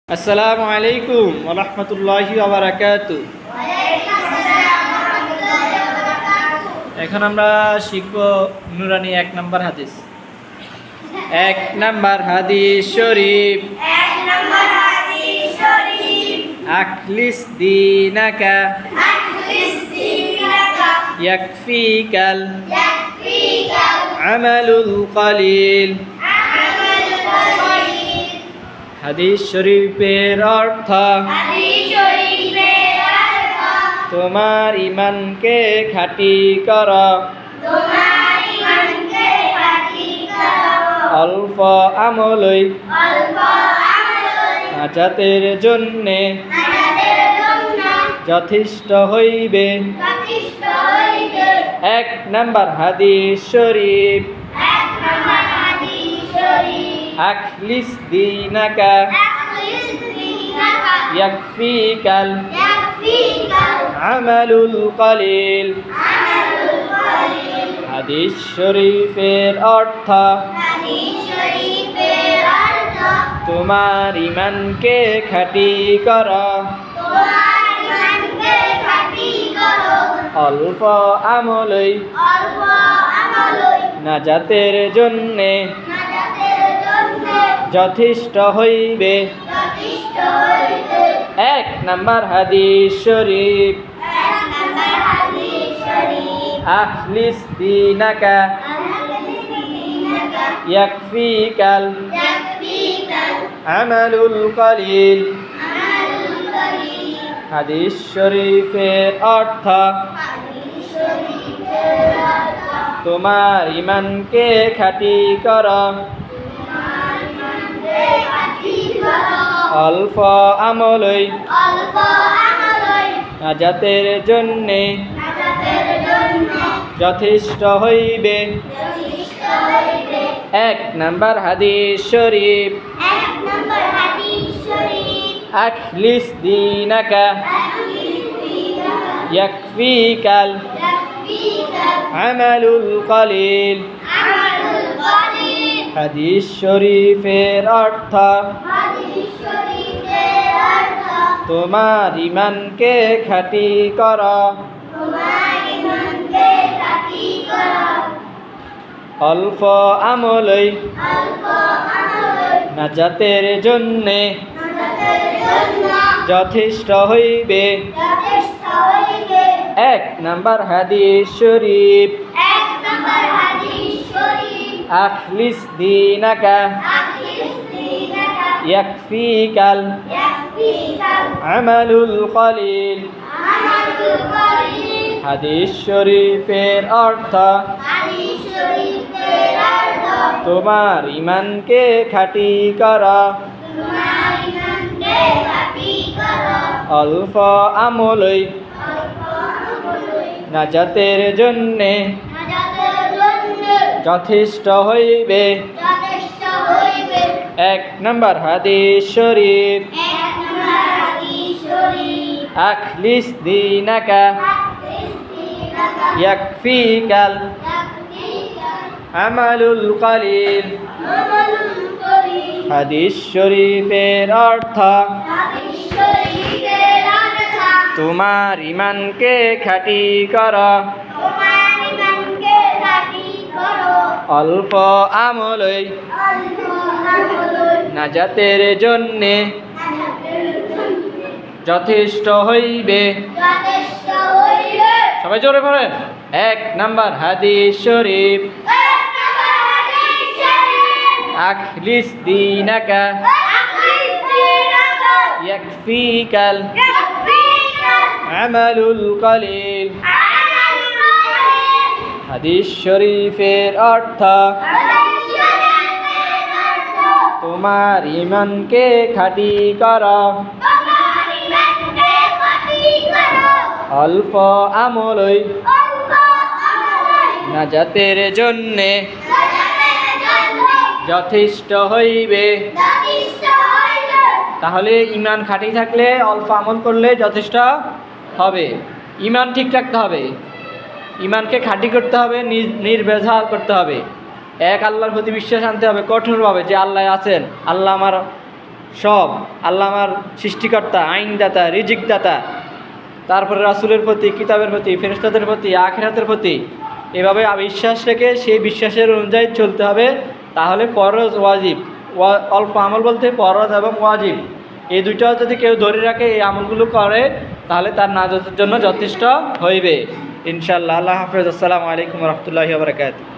আসসালামু আলাইকুম ওয়া রাহমাতুল্লাহি ওয়া বারাকাতুহু। এখন আমরা শিখব নুরানি 1 নম্বর হাদিস। 1 নম্বর হাদিস শরীফ। আখলিস দীনাকা ইয়াকফিকাল আমালুল কলিল। হাদিস শরীফের অর্থ তোমার ইমানকে খাঁটি কর, অল্প আমলই নাজাতের জন্যে যথেষ্ট হইবে। 1 নম্বর হাদিস শরীফ। আখলিস দীনাকা ইয়াকফিকাল আমালুল কলিল। হাদিস শরীফের অর্থ তোমার ইমানকে খাঁটি কর, অল্প আমলই নাজাতের জন্যে যথেষ্ট হইবে। 1 নম্বর হাদিস শরীফ। আখলিস দীনাকা ইয়াকফিকাল আমালুল কলিল। হাদিস শরীফের অর্থ তোমার ইমানকে খাঁটি কর, অল্প আমলই নাজাতের জন্যে যথেষ্ট হইবে। 1 নম্বর হাদিস শরীফ। আখলিস দীনাকা ইয়াকফিকাল আমালুল কলিল। হাদিস শরীফের অর্থ তোমার ইমানকে খাঁটি কর, অল্প আমলই নাজাতের জন্যে যথেষ্ট হইবে। 1 নম্বর হাদিস শরীফ। আখলিস দীনাকা ইয়াকফিকাল আমালুল কলিল। হাদিস শরীফের অর্থ তোমার ইমানকে খাঁটি কর, অল্প আমলই নাজাতের জন্যে যথেষ্ট হইবে। 1 নম্বর হাদিস শরীফ। আখলিস দীনাকা ইয়াকফিকাল আমালুল কলিল। হাদিস শরীফের অর্থ তোমার ইমানকে খাঁটি কর, অল্প আমলই নাজাতের জন্যে যথেষ্ট হইবে। সবাই জোরে পড়েন। 1 নম্বর হাদিস শরীফ। আখলিস দীনাকা ইয়াকফিকাল আমালুল কলিল। হাদিস শরীফের অর্থ তোমার ইমানকে খাঁটি কর, অল্প আমলই নাজাতের জন্যে যথেষ্ট হইবে। তাহলে ইমান খাঁটি থাকলে অল্প আমল করলে যথেষ্ট হবে। ইমান ঠিক রাখতে হবে, ইমানকে খাঁটি করতে হবে, নির্ভেজাল করতে হবে। এক আল্লাহর প্রতি বিশ্বাস আনতে হবে কঠোরভাবে, যে আল্লাহ আছেন, আল্লাহ আমার সব, আল্লাহ আমার সৃষ্টিকর্তা, আইনদাতা, রিজিকদাতা, তারপরে রাসূলের প্রতি, কিতাবের প্রতি, ফেরেশতাদের প্রতি, আখিরাতের প্রতি, এভাবে বিশ্বাস রেখে সেই বিশ্বাসের অনুযায়ী চলতে হবে। তাহলে ফরজ ওয়াজিব, অল্প আমল বলতে ফরজ এবং ওয়াজিব এই দুইটাও যদি কেউ ধরে রাখে, এই আমলগুলো করে, তাহলে তার নাজাতের জন্য যথেষ্ট হইবে ইনশাআল্লাহ। আল্লাহ হাফেজ। আসসালামু আলাইকুম ওয়া রাহমাতুল্লাহি ওয়া বারাকাতুহু।